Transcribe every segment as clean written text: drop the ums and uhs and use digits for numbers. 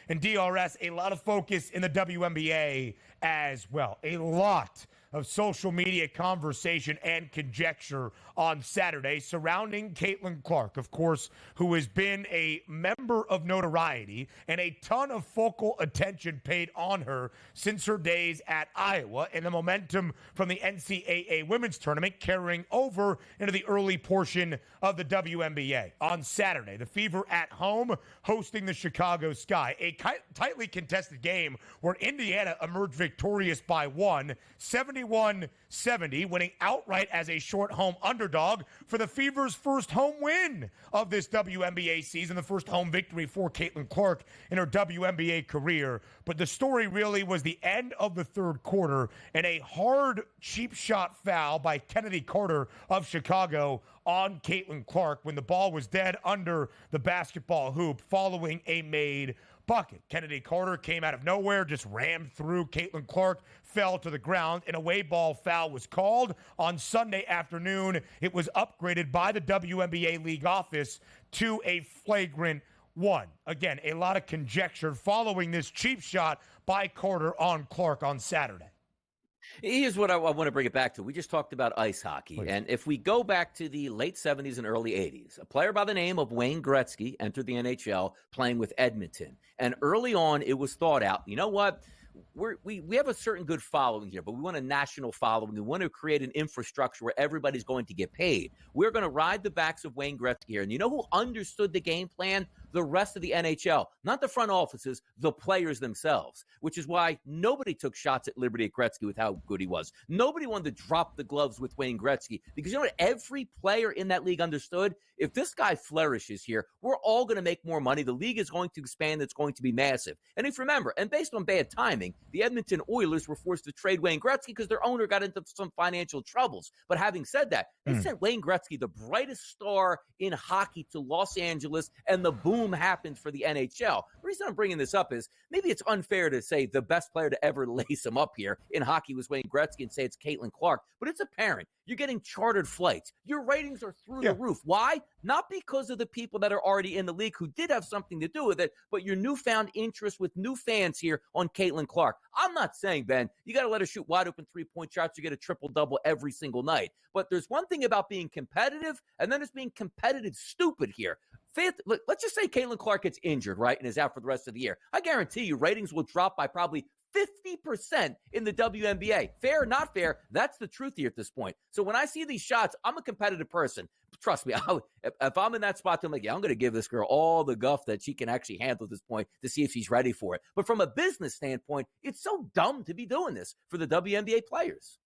And DRS, a lot of focus in the WNBA as well. A lot of social media conversation and conjecture on Saturday surrounding Caitlin Clark, of course, who has been a member of notoriety and a ton of focal attention paid on her since her days at Iowa, and the momentum from the NCAA women's tournament carrying over into the early portion of the WNBA. On Saturday, the Fever at home hosting the Chicago Sky, a tightly contested game where Indiana emerged victorious by 71-70, winning outright as a short home underdog for the Fever's first home win of this WNBA season, the first home victory for Caitlin Clark in her WNBA career. But the story really was the end of the third quarter and a hard, cheap shot foul by Chennedy Carter of Chicago on Caitlin Clark when the ball was dead under the basketball hoop following a made bucket. Chennedy Carter came out of nowhere, just rammed through Caitlin Clark, fell to the ground, and a away ball foul was called. On Sunday afternoon, it was upgraded by the WNBA league office to a flagrant one. Again, a lot of conjecture following this cheap shot by Carter on Clark on Saturday. Here's what I want to bring it back to. We just talked about ice hockey. Please. And if we go back to the late 70s and early 80s, a player by the name of Wayne Gretzky entered the NHL playing with Edmonton. And early on, it was thought out, you know what? We have a certain good following here, but we want a national following. We want to create an infrastructure where everybody's going to get paid. We're going to ride the backs of Wayne Gretzky here. And you know who understood the game plan? The rest of the NHL, not the front offices, the players themselves, which is why nobody took shots at Liberty at Gretzky with how good he was. Nobody wanted to drop the gloves with Wayne Gretzky because you know what? Every player in that league understood, if this guy flourishes here, we're all going to make more money. The league is going to expand. It's going to be massive. And if you remember, and based on bad timing, the Edmonton Oilers were forced to trade Wayne Gretzky because their owner got into some financial troubles. But having said that, they sent Wayne Gretzky, the brightest star in hockey, to Los Angeles, and the boom happened for the NHL. The reason I'm bringing this up is maybe it's unfair to say the best player to ever lace him up here in hockey was Wayne Gretzky and say it's Caitlin Clark, but it's apparent. You're getting chartered flights. Your ratings are through the roof. Why? Not because of the people that are already in the league who did have something to do with it, but your newfound interest with new fans here on Caitlin Clark. I'm not saying, Ben, you got to let her shoot wide open three-point shots. You get a triple-double every single night. But there's one thing about being competitive, and then there's being competitive stupid here. Let's just say Caitlin Clark gets injured, right, and is out for the rest of the year. I guarantee you ratings will drop by probably 50% in the WNBA. Fair or not fair, that's the truth here at this point. So when I see these shots, I'm a competitive person. Trust me, if I'm in that spot, I'm like, yeah, I'm going to give this girl all the guff that she can actually handle at this point to see if she's ready for it. But from a business standpoint, it's so dumb to be doing this for the WNBA players.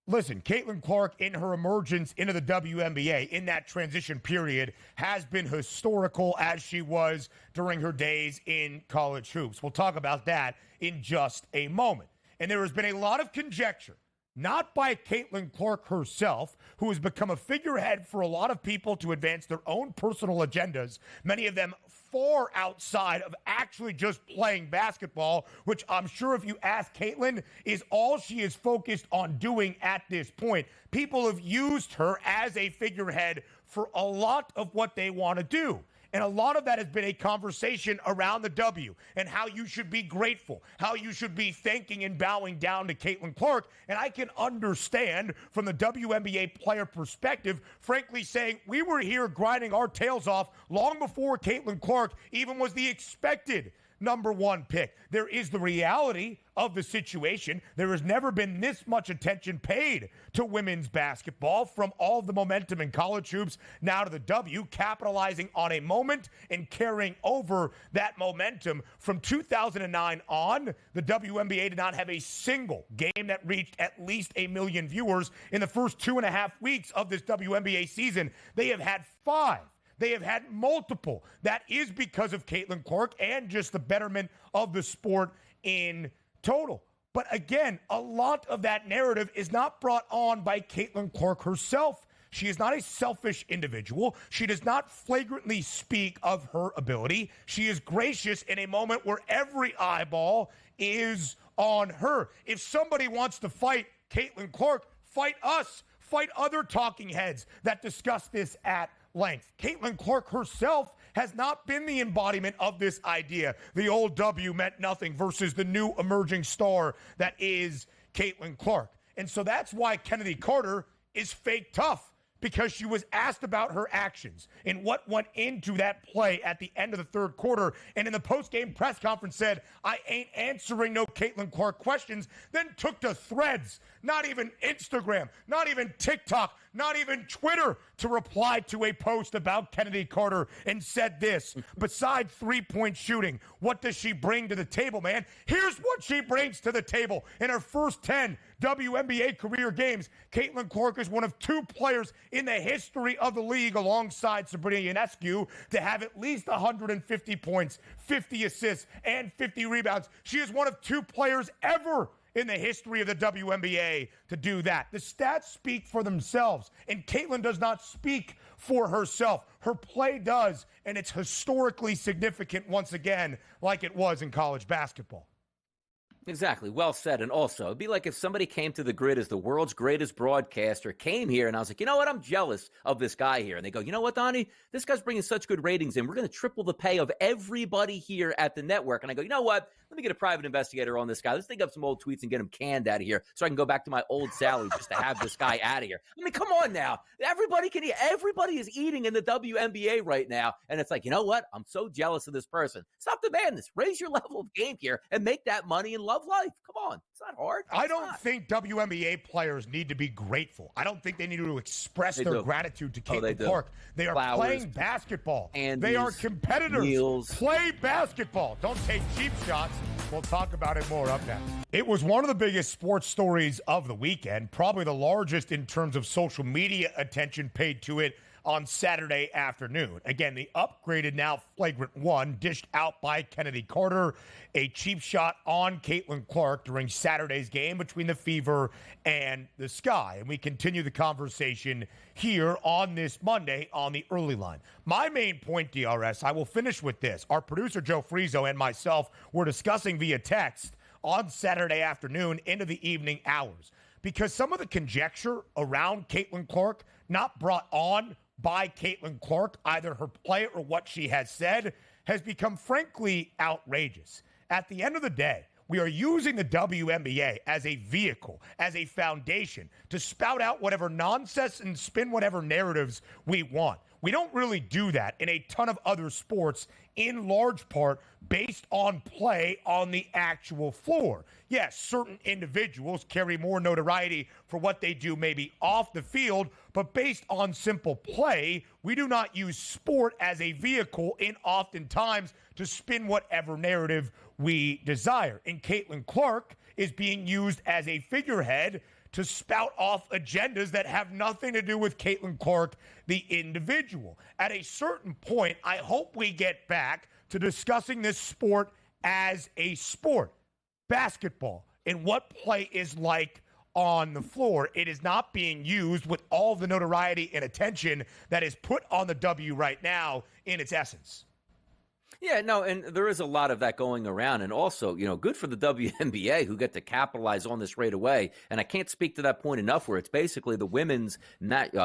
Listen, Caitlin Clark, in her emergence into the WNBA in that transition period, has been historical as she was during her days in college hoops. We'll talk about that in just a moment. And there has been a lot of conjecture, not by Caitlin Clark herself, who has become a figurehead for a lot of people to advance their own personal agendas, many of them far outside of actually just playing basketball, which I'm sure if you ask Caitlin is all she is focused on doing at this point. People have used her as a figurehead for a lot of what they want to do. And a lot of that has been a conversation around the W and how you should be grateful, how you should be thanking and bowing down to Caitlin Clark. And I can understand from the WNBA player perspective, frankly saying we were here grinding our tails off long before Caitlin Clark even was the expected number one pick. There is the reality of the situation. There has never been this much attention paid to women's basketball, from all the momentum in college hoops now to the W, capitalizing on a moment and carrying over that momentum. From 2009 on, the WNBA did not have a single game that reached at least 1 million viewers. In the first 2.5 weeks of this WNBA season, they have had 5. They have had multiple. That is because of Caitlin Clark and just the betterment of the sport in total. But again, a lot of that narrative is not brought on by Caitlin Clark herself. She is not a selfish individual. She does not flagrantly speak of her ability. She is gracious in a moment where every eyeball is on her. If somebody wants to fight Caitlin Clark, fight us. Fight other talking heads that discuss this at length. Caitlin Clark herself has not been the embodiment of this idea. The old W meant nothing versus the new emerging star that is Caitlin Clark. And so that's why Chennedy Carter is fake tough, because she was asked about her actions and what went into that play at the end of the third quarter. And in the post-game press conference said, I ain't answering no Caitlin Clark questions, then took to Threads, not even Instagram, not even TikTok, not even Twitter, to reply to a post about Chennedy Carter and said this: besides three-point shooting, what does she bring to the table, man? Here's what she brings to the table. In her first 10 WNBA career games, Caitlin Clark is one of 2 players in the history of the league, alongside Sabrina Ionescu, to have at least 150 points, 50 assists, and 50 rebounds. She is one of 2 players ever in the history of the WNBA to do that. The stats speak for themselves, and Caitlin does not speak for herself. Her play does, and it's historically significant once again, like it was in college basketball. Exactly. Well said. And also, it'd be like if somebody came to the grid as the world's greatest broadcaster, came here, and I was like, you know what? I'm jealous of this guy here. And they go, you know what, Donnie? This guy's bringing such good ratings in. We're going to triple the pay of everybody here at the network. And I go, you know what? Let me get a private investigator on this guy. Let's dig up some old tweets and get him canned out of here so I can go back to my old salary just to have this guy out of here. I mean, come on now. Everybody can eat. Everybody is eating in the WNBA right now. And it's like, you know what? I'm so jealous of this person. Stop demanding this. Raise your level of game here and make that money and love life. Come on. It's not hard. I don't think WNBA players need to be grateful. I don't think they need to express their gratitude to Caitlin Clark. They are playing basketball. They are competitors. Meals. Play basketball. Don't take cheap shots. We'll talk about it more up next. It was one of the biggest sports stories of the weekend, probably the largest in terms of social media attention paid to it on Saturday afternoon. Again, the upgraded now flagrant one dished out by Chennedy Carter, a cheap shot on Caitlin Clark during Saturday's game between the Fever and the Sky. And we continue the conversation here on this Monday on the early line. My main point, DRS, I will finish with this. Our producer, Joe Frieso, and myself were discussing via text on Saturday afternoon into the evening hours, because some of the conjecture around Caitlin Clark, not brought on by Caitlin Clark, either her play or what she has said, has become frankly outrageous. At the end of the day, we are using the WNBA as a vehicle, as a foundation to spout out whatever nonsense and spin whatever narratives we want. We don't really do that in a ton of other sports, in large part based on play on the actual floor. Yes, certain individuals carry more notoriety for what they do maybe off the field, but based on simple play, we do not use sport as a vehicle in oftentimes to spin whatever narrative we desire. And Caitlin Clark is being used as a figurehead to spout off agendas that have nothing to do with Caitlin Clark, the individual. At a certain point, I hope we get back to discussing this sport as a sport, basketball, and what play is like on the floor. It is not being used with all the notoriety and attention that is put on the W right now in its essence. Yeah, no, and there is a lot of that going around. And also, you know, good for the WNBA who get to capitalize on this right away. And I can't speak to that point enough, where it's basically the women's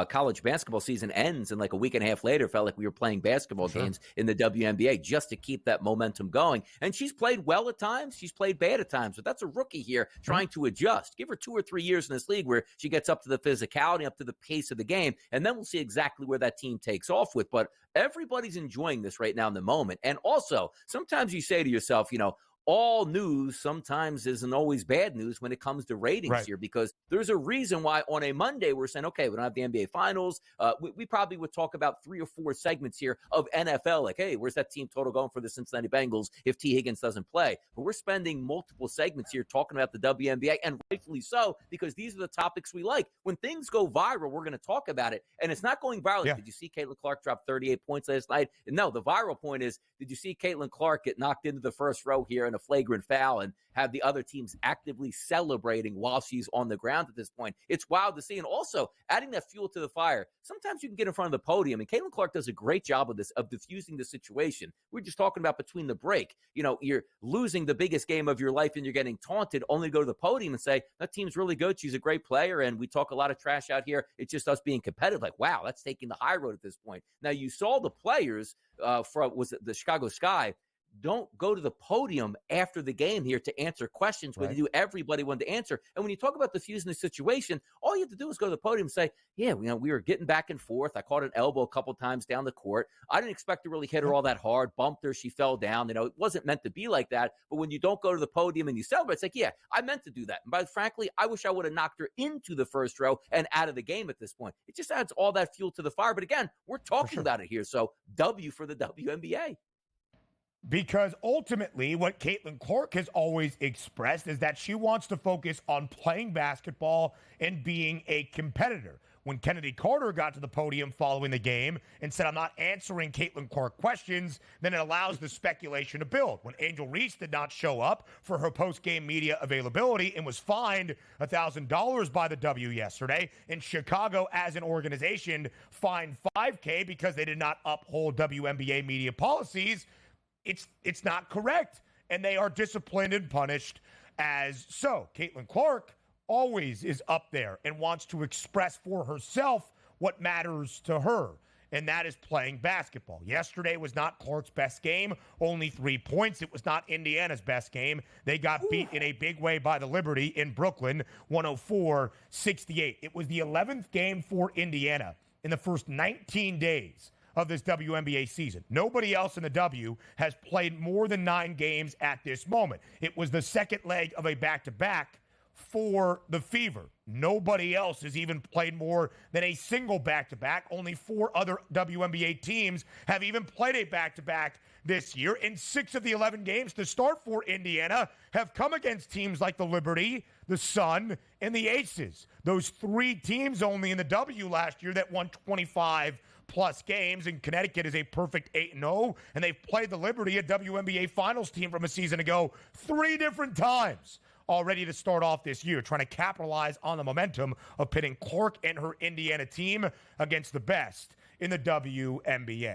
college basketball season ends, and like a week and a half later, felt like we were playing basketball games in the WNBA just to keep that momentum going. And she's played well at times. She's played bad at times. But that's a rookie here trying to adjust. Give her 2 or 3 years in this league where she gets up to the physicality, up to the pace of the game. And then we'll see exactly where that team takes off with. But everybody's enjoying this right now in the moment. And also, sometimes you say to yourself, you know, all news sometimes isn't always bad news when it comes to ratings here, because there's a reason why on a Monday we're saying, okay, we don't have the NBA Finals. We probably would talk about 3 or 4 segments here of NFL, like, hey, where's that team total going for the Cincinnati Bengals if T. Higgins doesn't play? But we're spending multiple segments here talking about the WNBA, and rightfully so, because these are the topics we like. When things go viral, we're going to talk about it, and it's not going viral. Did you see Caitlin Clark drop 38 points last night? No, the viral point is, did you see Caitlin Clark get knocked into the first row here in a flagrant foul and have the other teams actively celebrating while she's on the ground at this point. It's wild to see. And also adding that fuel to the fire. Sometimes you can get in front of the podium, and Caitlin Clark does a great job of this, of diffusing the situation. We're just talking about between the break. You're losing the biggest game of your life and you're getting taunted, only to go to the podium and say, that team's really good. She's a great player. And we talk a lot of trash out here. It's just us being competitive. Like, wow, that's taking the high road at this point. Now, you saw the players was it the Chicago Sky, don't go to the podium after the game here to answer questions when you do everybody wanted to answer. And when you talk about diffusing the situation, all you have to do is go to the podium and say, yeah, we were getting back and forth. I caught an elbow a couple times down the court. I didn't expect to really hit her all that hard, bumped her, she fell down. It wasn't meant to be like that. But when you don't go to the podium and you celebrate, it's like, yeah, I meant to do that. And frankly, I wish I would have knocked her into the first row and out of the game at this point. It just adds all that fuel to the fire. But again, we're talking about it here. So W for the WNBA. Because ultimately, what Caitlin Clark has always expressed is that she wants to focus on playing basketball and being a competitor. When Chennedy Carter got to the podium following the game and said, I'm not answering Caitlin Clark questions, then it allows the speculation to build. When Angel Reese did not show up for her post-game media availability and was fined $1,000 by the W yesterday, and Chicago as an organization fined $5,000 because they did not uphold WNBA media policies, it's not correct, and they are disciplined and punished as so. Caitlin Clark always is up there and wants to express for herself what matters to her, and that is playing basketball. Yesterday was not Clark's best game, only 3 points. It was not Indiana's best game. They got beat in a big way by the Liberty in Brooklyn, 104-68. It was the 11th game for Indiana in the first 19 days of this WNBA season. Nobody else in the W has played more than 9 games at this moment. It was the second leg of a back-to-back for the Fever. Nobody else has even played more than a single back-to-back. Only 4 other WNBA teams have even played a back-to-back this year. And 6 of the 11 games to start for Indiana have come against teams like the Liberty, the Sun, and the Aces. Those 3 teams only in the W last year that won 25-plus games, and Connecticut is a perfect 8-0, and they've played the Liberty, a WNBA Finals team from a season ago, 3 different times already to start off this year, trying to capitalize on the momentum of pitting Clark and her Indiana team against the best in the WNBA.